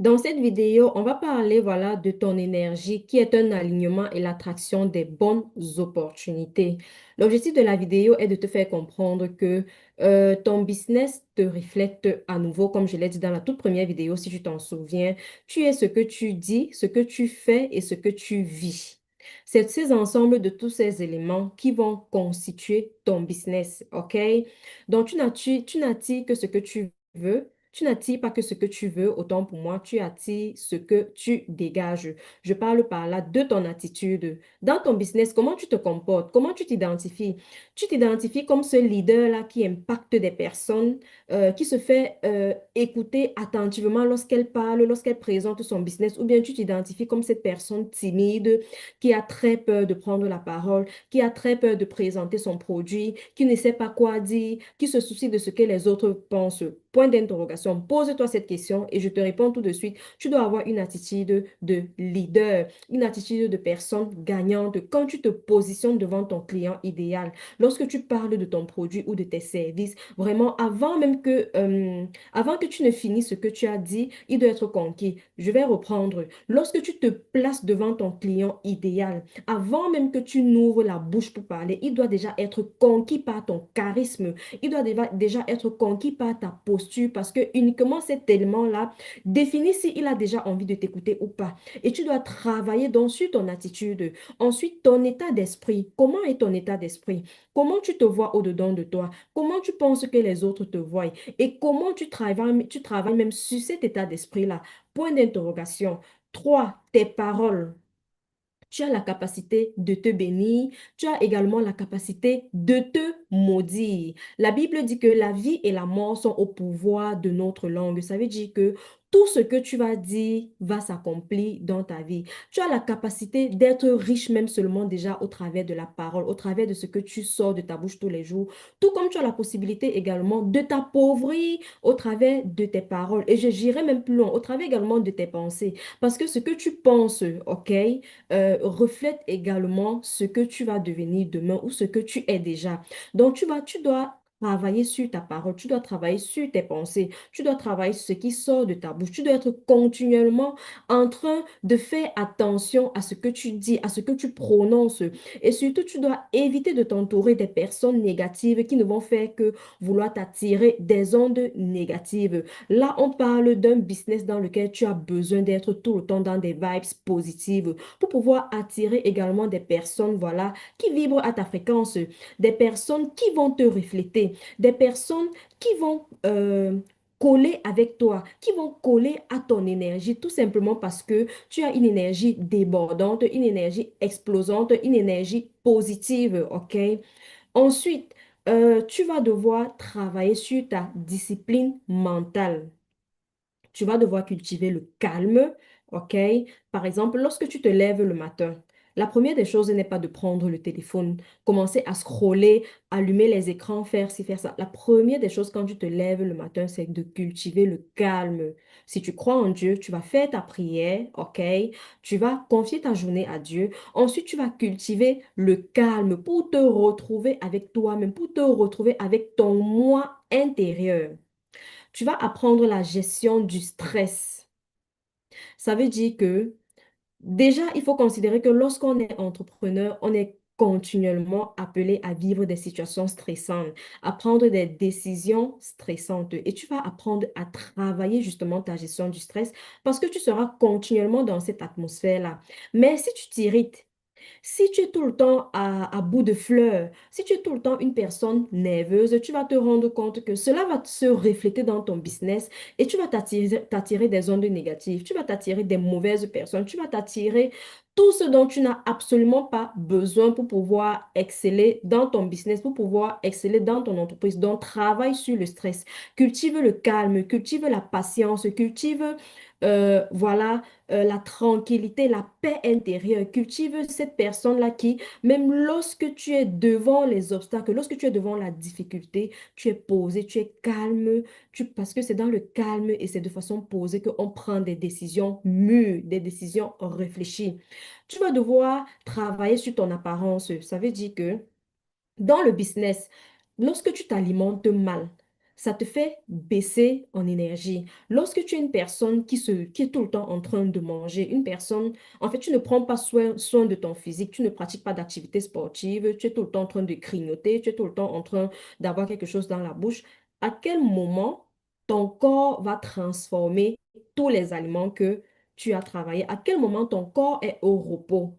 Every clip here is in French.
Dans cette vidéo, on va parler voilà, de ton énergie qui est un alignement et l'attraction des bonnes opportunités. L'objectif de la vidéo est de te faire comprendre que ton business te reflète à nouveau, comme je l'ai dit dans la toute première vidéo, si tu t'en souviens. Tu es ce que tu dis, ce que tu fais et ce que tu vis. C'est ces ensembles de tous ces éléments qui vont constituer ton business, OK? Donc, tu n'attires que ce que tu veux. Tu n'attires pas que ce que tu veux, autant pour moi, tu attires ce que tu dégages. Je parle par là de ton attitude. Dans ton business, comment tu te comportes? Comment tu t'identifies? Tu t'identifies comme ce leader-là qui impacte des personnes, qui se fait écouter attentivement lorsqu'elle parle, lorsqu'elle présente son business, ou bien tu t'identifies comme cette personne timide qui a très peur de prendre la parole, qui a très peur de présenter son produit, qui ne sait pas quoi dire, qui se soucie de ce que les autres pensent. Point d'interrogation. Pose-toi cette question et je te réponds tout de suite. Tu dois avoir une attitude de leader, une attitude de personne gagnante quand tu te positionnes devant ton client idéal. Lorsque tu parles de ton produit ou de tes services, vraiment, avant que tu ne finisses ce que tu as dit, il doit être conquis. Je vais reprendre. Lorsque tu te places devant ton client idéal, avant même que tu n'ouvres la bouche pour parler, il doit déjà être conquis par ton charisme. Il doit déjà être conquis par ta posture parce que uniquement cet élément-là définit s'il a déjà envie de t'écouter ou pas. Et tu dois travailler donc sur ton attitude. Ensuite, ton état d'esprit. Comment est ton état d'esprit? Comment tu te vois au-dedans de toi? Comment tu penses que les autres te voient? Et comment tu travailles même sur cet état d'esprit-là? Point d'interrogation. 3, tes paroles. Tu as la capacité de te bénir, tu as également la capacité de te maudire. La Bible dit que la vie et la mort sont au pouvoir de notre langue. Ça veut dire que tout ce que tu vas dire va s'accomplir dans ta vie. Tu as la capacité d'être riche même seulement déjà au travers de la parole, au travers de ce que tu sors de ta bouche tous les jours. Tout comme tu as la possibilité également de t'appauvrir au travers de tes paroles. Et j'irai même plus loin, au travers également de tes pensées. Parce que ce que tu penses, OK? Reflète également ce que tu vas devenir demain ou ce que tu es déjà. Donc, tu dois travailler sur ta parole, tu dois travailler sur tes pensées, tu dois travailler sur ce qui sort de ta bouche, tu dois être continuellement en train de faire attention à ce que tu dis, à ce que tu prononces. Et surtout, tu dois éviter de t'entourer des personnes négatives qui ne vont faire que vouloir t'attirer des ondes négatives. Là, on parle d'un business dans lequel tu as besoin d'être tout le temps dans des vibes positives pour pouvoir attirer également des personnes, voilà, qui vibrent à ta fréquence, des personnes qui vont te refléter, des personnes qui vont coller avec toi, qui vont coller à ton énergie, tout simplement parce que tu as une énergie débordante, une énergie explosante, une énergie positive, OK? Ensuite, tu vas devoir travailler sur ta discipline mentale. Tu vas devoir cultiver le calme, OK? Par exemple, lorsque tu te lèves le matin, la première des choses n'est pas de prendre le téléphone, commencer à scroller, allumer les écrans, faire ci, faire ça. La première des choses quand tu te lèves le matin, c'est de cultiver le calme. Si tu crois en Dieu, tu vas faire ta prière, OK? Tu vas confier ta journée à Dieu. Ensuite, tu vas cultiver le calme pour te retrouver avec toi-même, pour te retrouver avec ton moi intérieur. Tu vas apprendre la gestion du stress. Ça veut dire que déjà, il faut considérer que lorsqu'on est entrepreneur, on est continuellement appelé à vivre des situations stressantes, à prendre des décisions stressantes. Et tu vas apprendre à travailler justement ta gestion du stress parce que tu seras continuellement dans cette atmosphère-là. Mais si tu t'irrites, si tu es tout le temps à bout de fleurs, si tu es tout le temps une personne nerveuse, tu vas te rendre compte que cela va se refléter dans ton business et tu vas t'attirer des ondes négatives, tu vas t'attirer des mauvaises personnes, tu vas t'attirer tout ce dont tu n'as absolument pas besoin pour pouvoir exceller dans ton business, pour pouvoir exceller dans ton entreprise. Donc, travaille sur le stress, cultive le calme, cultive la patience, cultive, voilà, la tranquillité, la paix intérieure. Cultive cette personne-là qui, même lorsque tu es devant les obstacles, lorsque tu es devant la difficulté, tu es posé, tu es calme, parce que c'est dans le calme et c'est de façon posée qu'on prend des décisions mûres, des décisions réfléchies. Tu vas devoir travailler sur ton apparence. Ça veut dire que dans le business, lorsque tu t'alimentes mal, ça te fait baisser en énergie. Lorsque tu es une personne qui est tout le temps en train de manger, une personne, en fait, tu ne prends pas soin de ton physique, tu ne pratiques pas d'activité sportive, tu es tout le temps en train de grignoter, tu es tout le temps en train d'avoir quelque chose dans la bouche, à quel moment ton corps va transformer tous les aliments que tu as travaillés? À quel moment ton corps est au repos?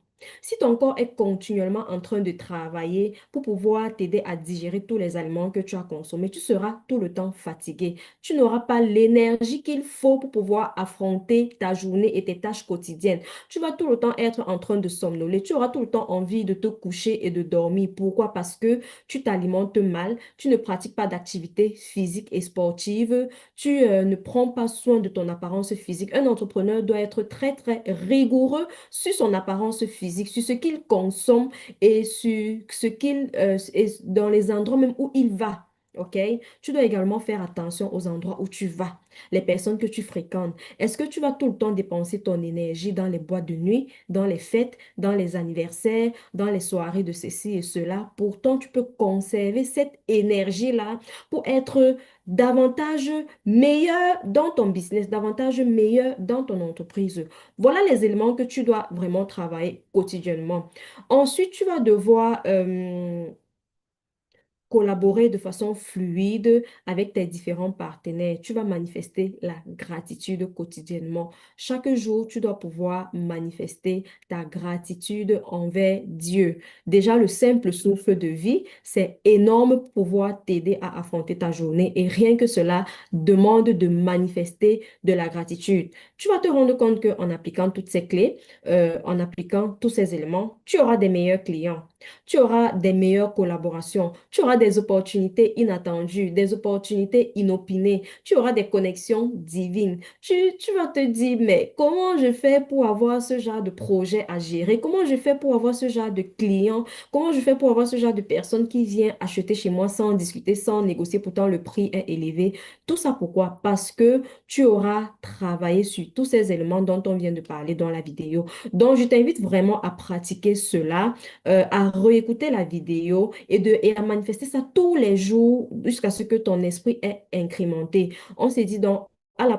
Si ton corps est continuellement en train de travailler pour pouvoir t'aider à digérer tous les aliments que tu as consommés, tu seras tout le temps fatigué. Tu n'auras pas l'énergie qu'il faut pour pouvoir affronter ta journée et tes tâches quotidiennes. Tu vas tout le temps être en train de somnoler. Tu auras tout le temps envie de te coucher et de dormir. Pourquoi? Parce que tu t'alimentes mal, tu ne pratiques pas d'activité physique et sportive, tu ne prends pas soin de ton apparence physique. Un entrepreneur doit être très, très rigoureux sur son apparence physique, sur ce qu'il consomme et sur ce et dans les endroits même où il va. OK? Tu dois également faire attention aux endroits où tu vas, les personnes que tu fréquentes. Est-ce que tu vas tout le temps dépenser ton énergie dans les boîtes de nuit, dans les fêtes, dans les anniversaires, dans les soirées de ceci et cela? Pourtant, tu peux conserver cette énergie-là pour être davantage meilleur dans ton business, davantage meilleur dans ton entreprise. Voilà les éléments que tu dois vraiment travailler quotidiennement. Ensuite, tu vas devoir collaborer de façon fluide avec tes différents partenaires. Tu vas manifester la gratitude quotidiennement. Chaque jour, tu dois pouvoir manifester ta gratitude envers Dieu. Déjà, le simple souffle de vie, c'est énorme pour pouvoir t'aider à affronter ta journée et rien que cela demande de manifester de la gratitude. Tu vas te rendre compte qu'en appliquant toutes ces clés, en appliquant tous ces éléments, tu auras des meilleurs clients. Tu auras des meilleures collaborations, tu auras des opportunités inattendues, des opportunités inopinées, tu auras des connexions divines. Tu vas te dire, mais comment je fais pour avoir ce genre de projet à gérer? Comment je fais pour avoir ce genre de clients? Comment je fais pour avoir ce genre de personnes qui viennent acheter chez moi sans discuter, sans négocier, pourtant le prix est élevé? Tout ça pourquoi? Parce que tu auras travaillé sur tous ces éléments dont on vient de parler dans la vidéo. Donc, je t'invite vraiment à pratiquer cela, à réécouter la vidéo et à manifester ça tous les jours jusqu'à ce que ton esprit est incrémenté. On s'est dit donc à la